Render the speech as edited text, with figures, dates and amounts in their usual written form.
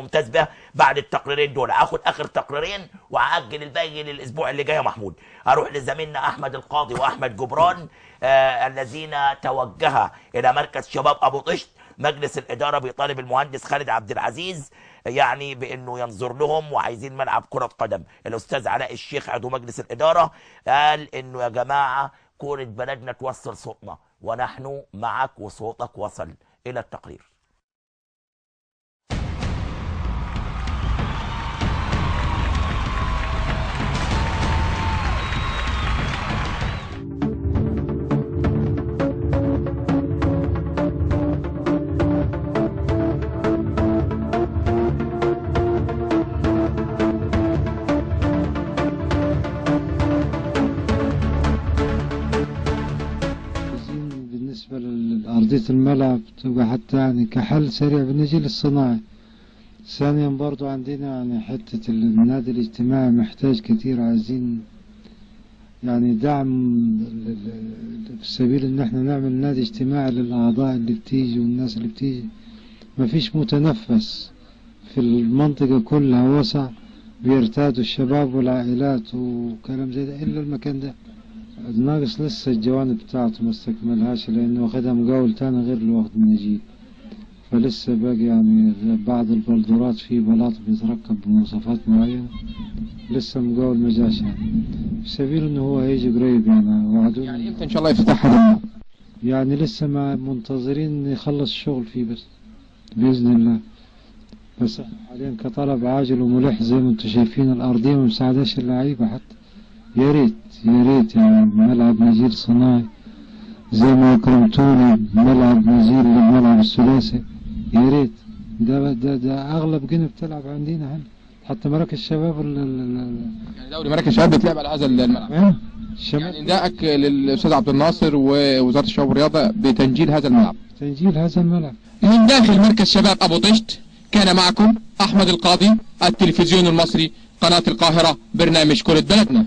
ممتاز بها بعد التقريرين دول. هاخد اخر تقريرين وهاجل الباقي للاسبوع اللي جاي يا محمود. اروح لزميلنا احمد القاضي واحمد جبران الذين توجها الى مركز شباب ابو طشت. مجلس الاداره بيطالب المهندس خالد عبد العزيز يعني بانه ينظر لهم وعايزين ملعب كره قدم. الاستاذ علاء الشيخ عضو مجلس الاداره قال انه يا جماعه كره بلدنا توصل صوتنا ونحن معك وصوتك وصل. الى التقرير. بالنسبة لأرضية الملعب تبقى حتى يعني كحل سريع بالنجيل الصناعي. ثانيا برضو عندنا يعني حتة النادي الاجتماعي محتاج كتير، عايزين يعني دعم في سبيل ان احنا نعمل نادي اجتماعي للأعضاء اللي بتيجي والناس اللي بتيجي. مفيش متنفس في المنطقة كلها وسع بيرتادوا الشباب والعائلات وكلام زي ده، إلا المكان ده ناقص لسه الجوانب بتاعته ما استكملهاش لأنه واخدها مقاول تاني غير اللي واخد النجيل، فلسه باقي يعني بعض البلدورات في بلاط بيتركب بمواصفات معينة لسه مقاول ما جاش يعني، في سبيل إنه هو هيجي قريب يعني وعدونا. يعني إمتى إن شاء الله يفتحها؟ يعني لسه ما منتظرين يخلص الشغل فيه بس بإذن الله. بس حاليا كطلب عاجل وملح زي ما انتم شايفين الأرضية ما مساعداش اللعيبة حتى. يا ريت يعني ملعب نجيل صناعي زي ما كرمتوني ملعب نجيل للملعب الثلاثي، يا ريت. ده أغلب جنة بتلعب عندنا هنا، حتى مراكز الشباب يعني دوري مراكز الشباب بتلعب على هذا الملعب. يعني نداءك للأستاذ عبد الناصر ووزارة الشباب والرياضة بتنجيل هذا الملعب. تنجيل هذا الملعب. من داخل مركز شباب أبو طشت كان معكم أحمد القاضي، التلفزيون المصري، قناة القاهرة، برنامج كرة بلدنا.